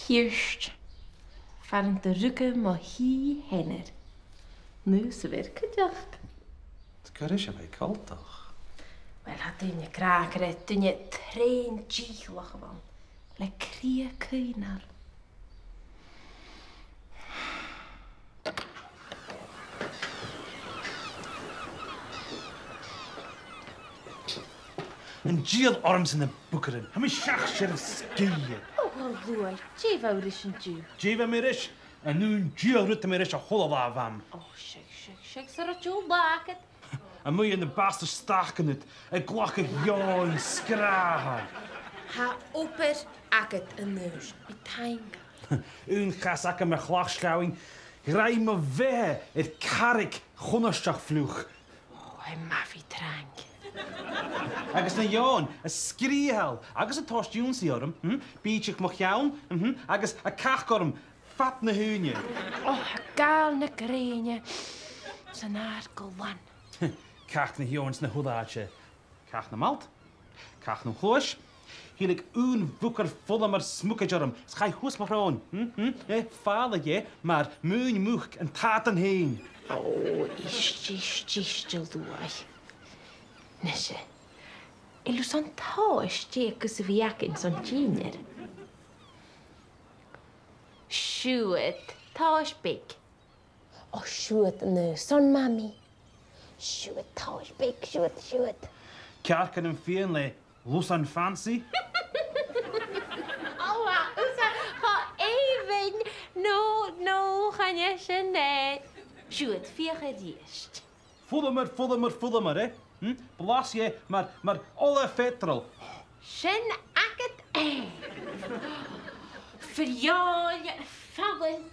Hiorst. Van de rukke maar hi henner. Nu ze weer kudacht. Carina Macleod. Wel had je kraker, toen je train gigla gewoon. Le krie kuinar. Een geel arms in de boekeren. Hem is schachser skiën. Oh, wel, je wou dus een Jew. Jeeva mirish. En nu een geel rutte mirish a holova van. Oh, shake, zo dat je baket. En moet je in de beste staken het. En klakken join sgraha. Ha oper aket een neus. Betaing. Een gazakke met glagschouwing. Rij me weg. Het karik gonnerstag vloeg. Oh, hij maffie drank. Agus na Joan, a sgrìobhadh, agus a tostiúnsaí orm, bíteach mo cheann, agus a cachgorm, fat na húne. Oh, gaal na gréine. Zijn haar golan. Cach na Joans na hudáte. Cach na malt, cach na chluis. Hielig voeker volle maar smoekadjorm. Schij hoes maar gewoon. Fale je, maar muun moeg en taten heen. Oh, is doei. Nesse. Illu son taas tjekus viakin son tjiner. Sjuet, taas big. Oh, sjuet nu, son mami. Sjuet, taas big, sjuet. Kerken en fienle, lusan fancy. Oh, ha even. No, gaan je ze net. Sjuet, vier gediest. Volle maar, hè. Belas je, maar alle vetrol. Sen aket verjaal je vallen.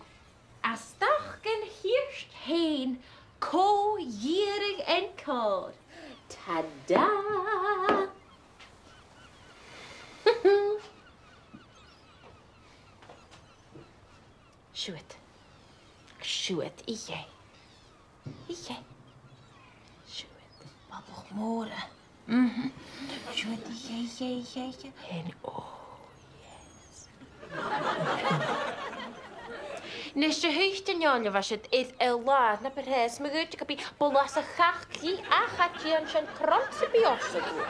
Als dagen Hiorst heen, ko-jierig en koud. Tada! Sjoet, ije. Moren. Sjoet, en oh, yes. Neste huchten jonge was het is laat na perhes me goed kapie bolassa gachtli a gatje en zijn krampse biosse goed.